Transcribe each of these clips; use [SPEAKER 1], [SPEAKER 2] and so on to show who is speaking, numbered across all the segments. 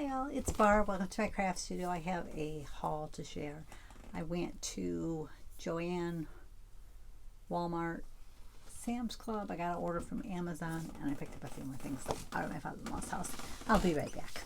[SPEAKER 1] Hi all, it's Barb. Welcome to my craft studio. I have a haul to share. I went to Joann, Walmart, Sam's Club. I got an order from Amazon and I picked up a few more things out of my father-in-law's house. I'll be right back.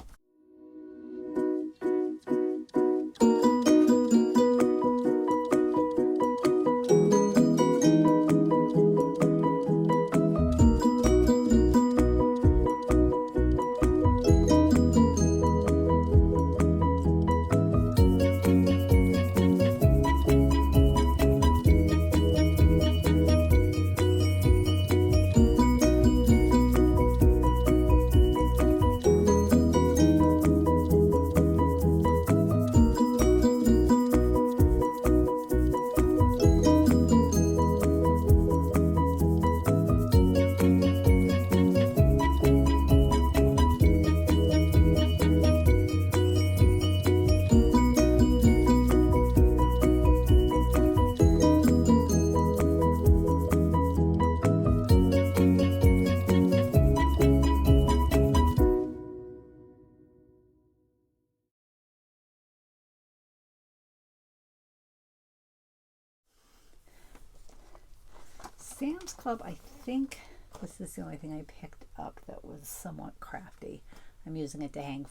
[SPEAKER 1] Sam's Club, I think this is the only thing I picked up that was somewhat crafty. I'm using it to hang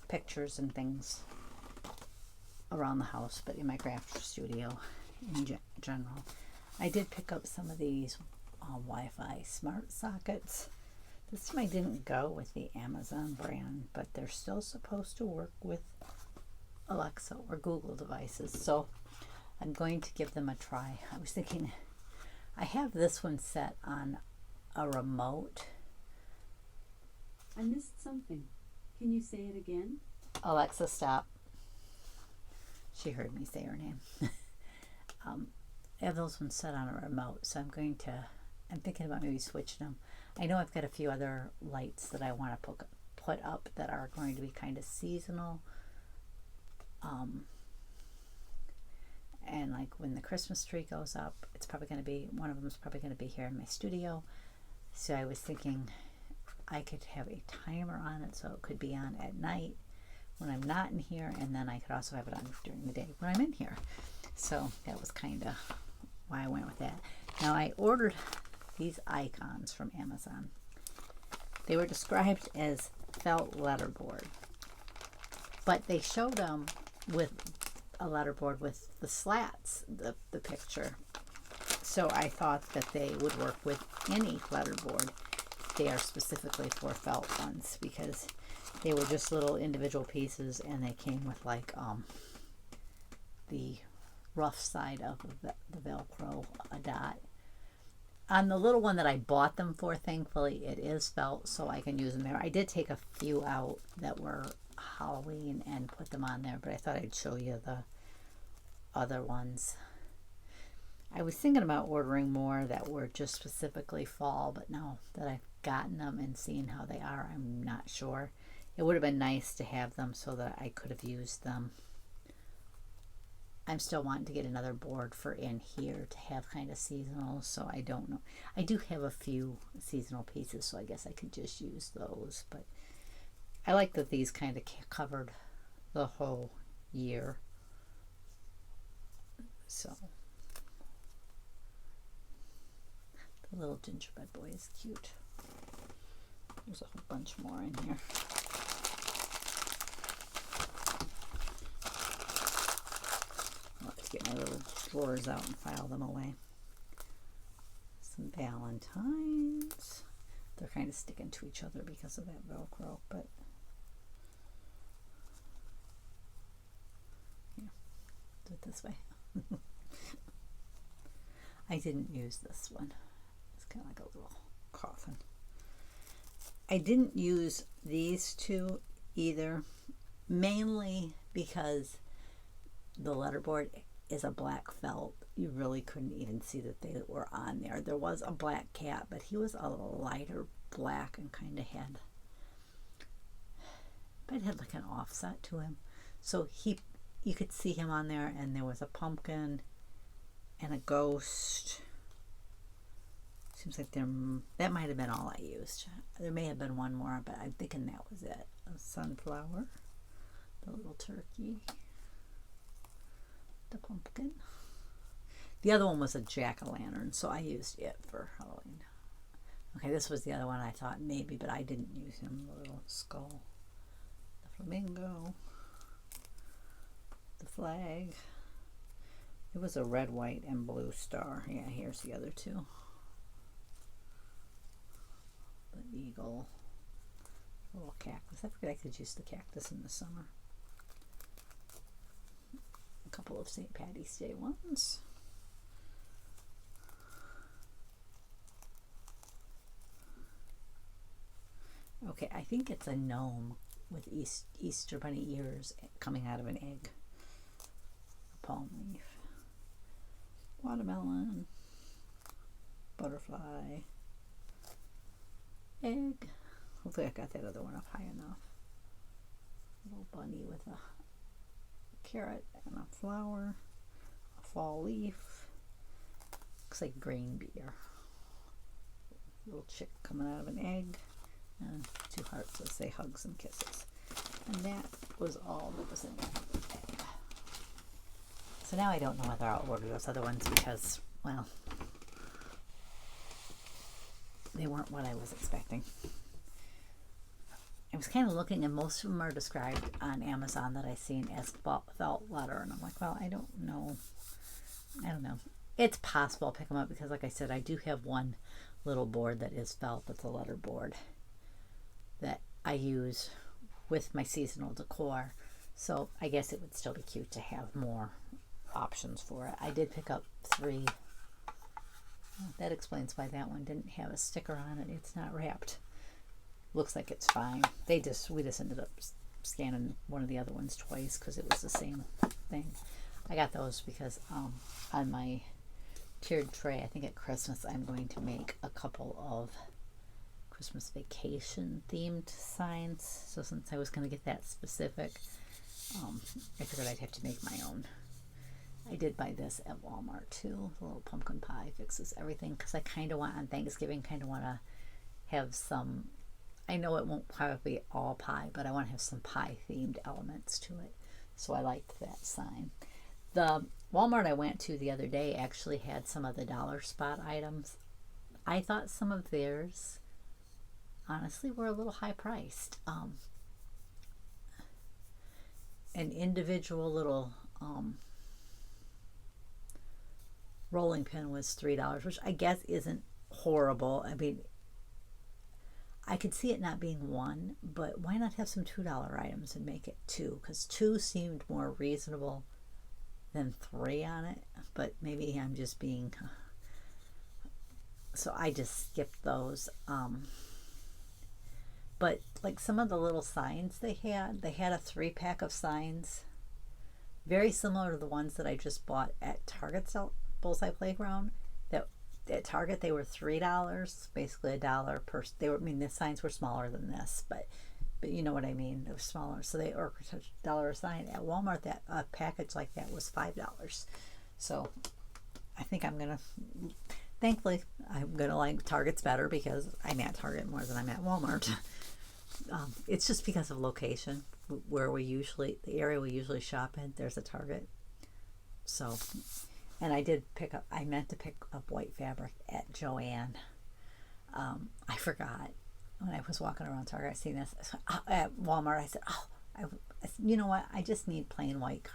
[SPEAKER 1] pictures and things around the house, but in my craft studio in general. I did pick up some of these Wi-Fi smart sockets. This one didn't go with the Amazon brand, but they're still supposed to work with Alexa or Google devices, so I'm going to give them a try. I was thinking, I have this one set on a remote.
[SPEAKER 2] I missed something. Can you say it again?
[SPEAKER 1] Alexa, stop. She heard me say her name. I have those ones set on a remote, so I'm thinking about maybe switching them. I know I've got a few other lights that I want to put up that are going to be kind of seasonal. And like when the Christmas tree goes up, it's probably going to be, one of them is probably going to be here in my studio. So I was thinking I could have a timer on it so it could be on at night when I'm not in here, and then I could also have it on during the day when I'm in here. So that was kind of why I went with that. Now I ordered these icons from Amazon. They were described as felt letterboard, but they showed them with a letterboard with the slats, the picture. So I thought that they would work with any letterboard. They are specifically for felt ones because they were just little individual pieces, and they came with like the rough side of the Velcro, a dot. On the little one that I bought them for, thankfully it is felt, so I can use them there. I did take a few out that were Halloween and put them on there, but I thought I'd show you the other ones. I was thinking about ordering more that were just specifically fall, but now that I've gotten them and seen how they are, I'm not sure. It would have been nice to have them so that I could have used them. I'm still wanting to get another board for in here to have kind of seasonal, so I don't know. I do have a few seasonal pieces, so I guess I could just use those, but I like that these kind of covered the whole year. So the little gingerbread boy is cute. There's a whole bunch more in here. Let's get my little drawers out and file them away. Some Valentines. They're kind of sticking to each other because of that Velcro, but here, do it this way. I didn't use this one. It's kind of like a little coffin. I didn't use these two either, mainly because the letterboard is a black felt. You really couldn't even see that they were on there. There was a black cat, but he was a little lighter black and kind of had, but it had like an offset to him. So you could see him on there, and there was a pumpkin and a ghost. Seems like that might have been all I used. There may have been one more, but I'm thinking that was it. A sunflower. the little turkey, the pumpkin. The other one was a jack-o'-lantern, so I used it for Halloween. Okay, this was the other one I thought maybe, but I didn't use him. The little skull, the flamingo, the flag. It was a red, white, and blue star. Yeah, here's the other two. The eagle, the little cactus. I figured I could use the cactus in the summer. A couple of St. Patty's Day ones. Okay, I think it's a gnome with Easter bunny ears coming out of an egg. A palm leaf. Watermelon. Butterfly. Egg. Hopefully I got that other one up high enough. Little bunny with a carrot and a flower. A fall leaf. Looks like grain beer. Little chick coming out of an egg. And two hearts that say hugs and kisses. And that was all that was in that bag. So now I don't know whether I'll order those other ones because, well, they weren't what I was expecting. I was kind of looking, and most of them are described on Amazon that I've seen as felt leather. And I'm like, well, I don't know. It's possible I'll pick them up because, like I said, I do have one little board that is felt that's a letter board that I use with my seasonal decor, so I guess it would still be cute to have more options for it. I did pick up 3. That explains why that one didn't have a sticker on it. It's not wrapped. Looks like it's fine. We just ended up scanning one of the other ones twice because it was the same thing. I got those because on my tiered tray, I think at Christmas I'm going to make a couple of Christmas vacation themed signs. So since I was going to get that specific, I figured I'd have to make my own. I did buy this at Walmart too. The little pumpkin pie fixes everything because I kind of want on Thanksgiving, kind of want to have some, I know it won't probably be all pie, but I want to have some pie themed elements to it. So I liked that sign. The Walmart I went to the other day actually had some of the dollar spot items. I thought some of theirs honestly were a little high priced. An individual little rolling pin was $3, which I guess isn't horrible. I mean, I could see it not being 1, but why not have some $2 items and make it 2? Because 2 seemed more reasonable than 3 on it, but maybe I'm just being, so I just skipped those. But like some of the little signs they had a 3-pack of signs, very similar to the ones that I just bought at Target's Bullseye Playground. That at Target they were $3, basically $1 per. They were, I mean, the signs were smaller than this, but you know what I mean. They were smaller, so they were $1 a sign. At Walmart, that package like that was $5. So I think thankfully, I'm gonna like Target's better because I'm at Target more than I'm at Walmart. It's just because of location, where the area we usually shop in, there's a Target. So, and I meant to pick up white fabric at Joann. I forgot when I was walking around Target. I seen this at Walmart. I said, you know what? I just need plain white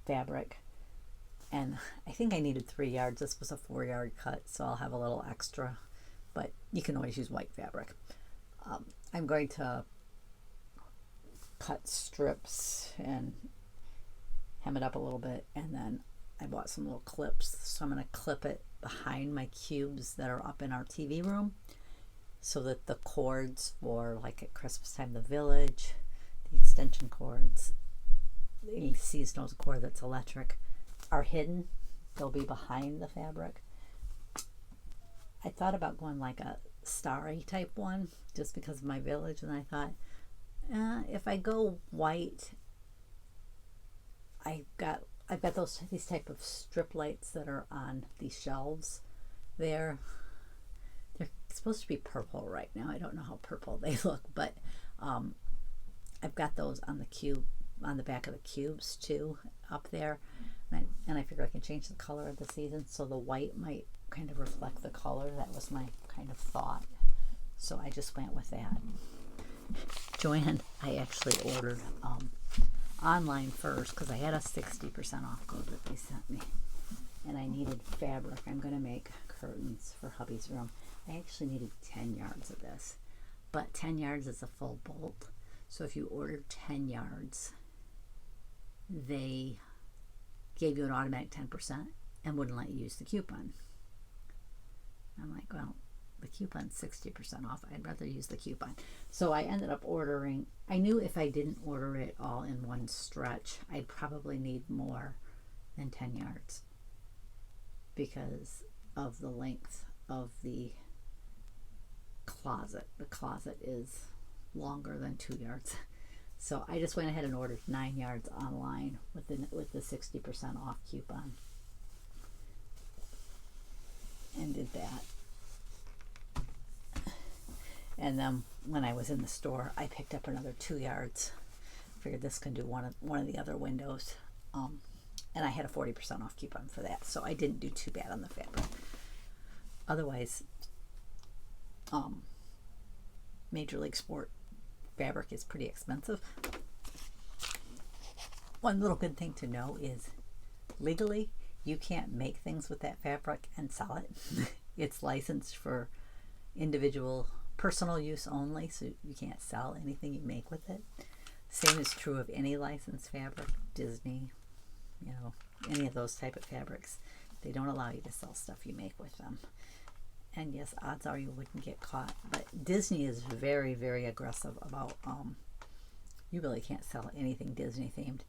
[SPEAKER 1] fabric. And I think I needed 3 yards. This was a 4-yard cut, so I'll have a little extra. But you can always use white fabric. I'm going to cut strips and hem it up a little bit, and then I bought some little clips, so I'm going to clip it behind my cubes that are up in our TV room, so that the cords for, like at Christmas time, the village, the extension cords, any seasonal cord that's electric, are hidden. They'll be behind the fabric. I thought about going like a starry type one just because of my village, and I thought if I go white, I've got these type of strip lights that are on these shelves there. They're supposed to be purple right now. I don't know how purple they look, but I've got those on the cube, on the back of the cubes too, up there. And I figure I can change the color of the season so the white might kind of reflect the color. That was my kind of thought. So I just went with that. Joanne, I actually ordered online first because I had a 60% off code that they sent me. And I needed fabric. I'm going to make curtains for hubby's room. I actually needed 10 yards of this. But 10 yards is a full bolt. So if you ordered 10 yards, they gave you an automatic 10% and wouldn't let you use the coupon. I'm like, well, the coupon's 60% off. I'd rather use the coupon. So I ended up ordering. I knew if I didn't order it all in one stretch, I'd probably need more than 10 yards because of the length of the closet. The closet is longer than 2 yards. So I just went ahead and ordered 9 yards online with the 60% off coupon and did that. And then when I was in the store, I picked up another 2 yards. Figured this can do one of the other windows. And I had a 40% off coupon for that, so I didn't do too bad on the fabric. Otherwise, Major League Sport fabric is pretty expensive. One little good thing to know is legally you can't make things with that fabric and sell it. It's licensed for individual personal use only, so you can't sell anything you make with it. Same is true of any licensed fabric, Disney, you know, any of those type of fabrics. They don't allow you to sell stuff you make with them. And yes, odds are you wouldn't get caught. But Disney is very, very aggressive about, you really can't sell anything Disney themed.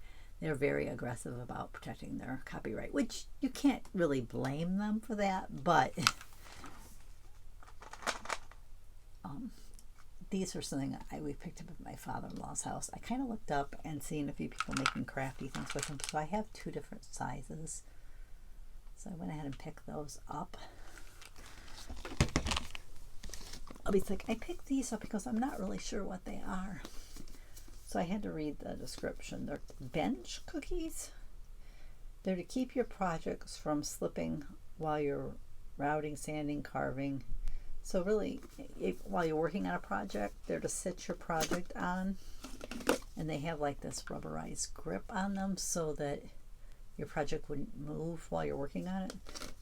[SPEAKER 1] They're very aggressive about protecting their copyright, which you can't really blame them for that. But these are something we picked up at my father-in-law's house. I kind of looked up and seen a few people making crafty things with them. So I have 2 different sizes. So I went ahead and picked those up. I'll be like, I picked these up because I'm not really sure what they are. So I had to read the description. They're bench cookies. They're to keep your projects from slipping while you're routing, sanding, carving. So really, while you're working on a project, they're to sit your project on. And they have like this rubberized grip on them so that your project wouldn't move while you're working on it.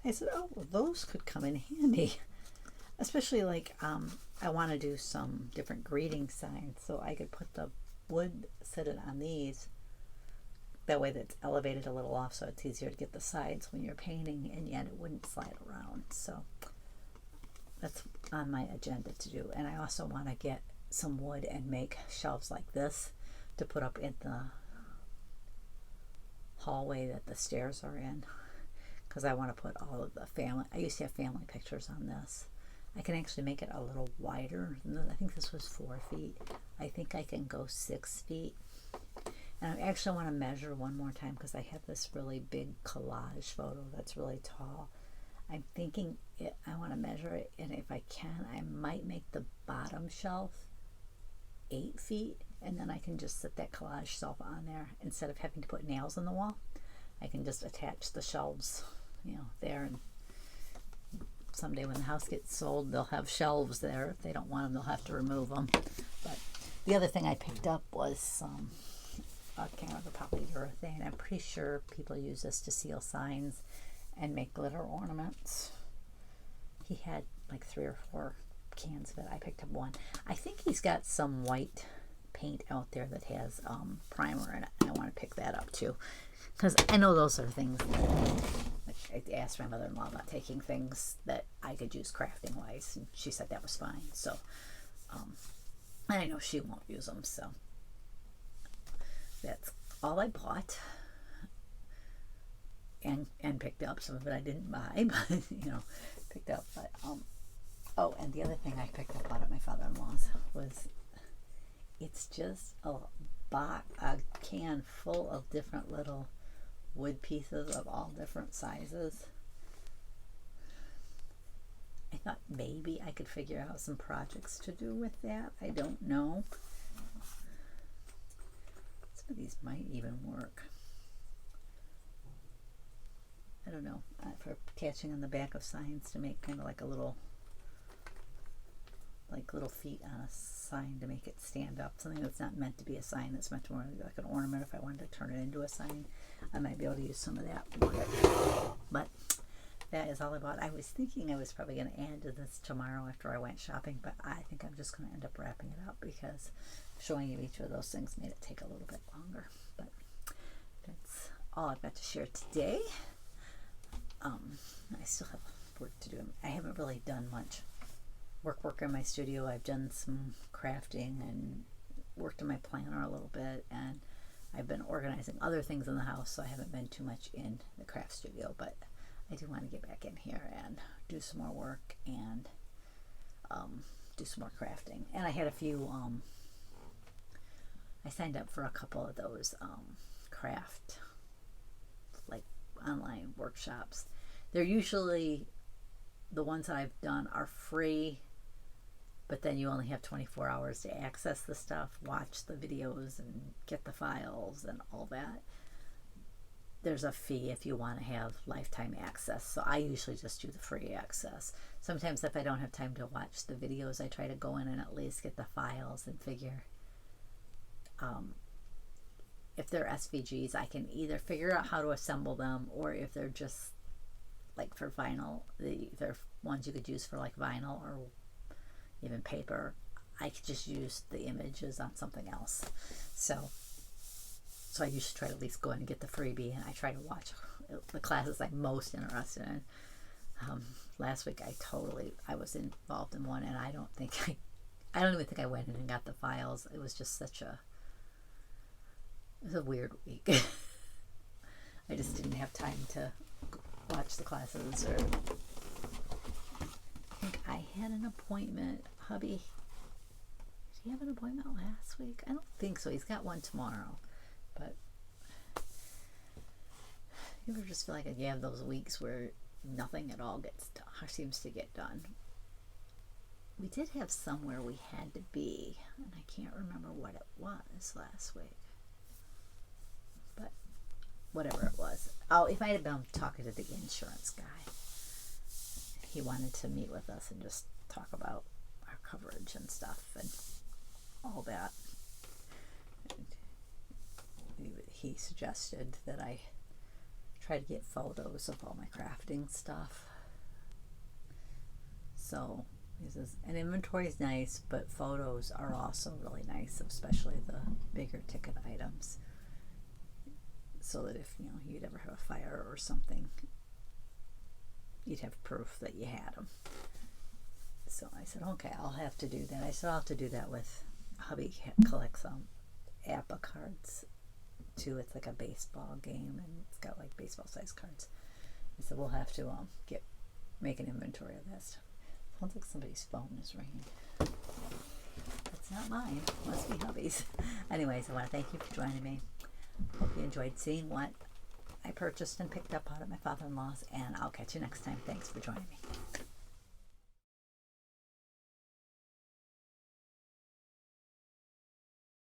[SPEAKER 1] I said, oh, well, those could come in handy. Especially like I want to do some different greeting signs, so I could put the wood, set it on these. That way that's elevated a little off, so it's easier to get the sides when you're painting, and yet it wouldn't slide around. So that's on my agenda to do. And I also want to get some wood and make shelves like this to put up in the hallway that the stairs are in, because I want to put all of the family. I used to have family pictures on this. I can actually make it a little wider. I think this was 4 feet. I think I can go 6 feet. And I actually want to measure one more time because I have this really big collage photo that's really tall. I'm thinking I want to measure it, and if I can, I might make the bottom shelf 8 feet, and then I can just set that collage shelf on there instead of having to put nails in the wall. I can just attach the shelves, you know, there, and someday when the house gets sold, they'll have shelves there. If they don't want them, they'll have to remove them. But the other thing I picked up was a can of the polyurethane. I'm pretty sure people use this to seal signs and make glitter ornaments. He had like 3 or 4 cans of it. I picked up 1. I think he's got some white paint out there that has primer in it. I want to pick that up too, because I know those are things that, like, I asked my mother-in-law about taking things that I could use crafting wise, and she said that was fine. So I know she won't use them, so that's all I bought and picked up. Some of it I didn't buy, but you know, picked up. But oh, and the other thing I picked up out at my father-in-law's was, it's just a can full of different little wood pieces of all different sizes. I thought maybe I could figure out some projects to do with that. I don't know. Some of these might even work. I don't know, for attaching on the back of signs to make kind of like a little, like little feet on a sign to make it stand up. Something that's not meant to be a sign, that's meant to more like an ornament. If I wanted to turn it into a sign, I might be able to use some of that. But that is all I bought. I was thinking I was probably going to add to this tomorrow after I went shopping, but I think I'm just going to end up wrapping it up because showing you each of those things made it take a little bit longer. But that's all I've got to share today. I still have work to do. I haven't really done much work in my studio. I've done some crafting and worked on my planner a little bit, and I've been organizing other things in the house, so I haven't been too much in the craft studio, but I do want to get back in here and do some more work and do some more crafting. And I had a few, I signed up for a couple of those craft, like online workshops. They're usually, the ones that I've done are free, but then you only have 24 hours to access the stuff, watch the videos and get the files and all that. There's a fee if you want to have lifetime access, so I usually just do the free access. Sometimes if I don't have time to watch the videos, I try to go in and at least get the files and figure if they're SVGs, I can either figure out how to assemble them, or if they're just like for vinyl, they're ones you could use for like vinyl or even paper, I could just use the images on something else. So I usually try to at least go in and get the freebie, and I try to watch the classes I'm most interested in. Last week I was involved in one, and I don't even think I went in and got the files. It was just it was a weird week. I just didn't have time to watch the classes, or I think I had an appointment. Hubby, did he have an appointment last week? I don't think so. He's got one tomorrow. But you ever just feel like you have those weeks where nothing at all gets done, or seems to get done? We did have somewhere we had to be, and I can't remember what it was last week. But whatever it was. Oh, it might have been talking to the insurance guy. He wanted to meet with us and just talk about our coverage and stuff and all that. And he suggested that I try to get photos of all my crafting stuff. So he says, an inventory is nice, but photos are also really nice, especially the bigger ticket items. So that if you'd ever have a fire or something, you'd have proof that you had them. So I said, okay, I'll have to do that. I said, I'll have to do that with hubby. Collects APA cards too. It's like a baseball game, and it's got like baseball size cards. I said, we'll have to make an inventory of that stuff. Sounds like somebody's phone is ringing. It's not mine. Must be hubby's. Anyways, I want to thank you for joining me. Hope you enjoyed seeing what I purchased and picked up out at my father-in-law's, and I'll catch you next time. Thanks for joining me.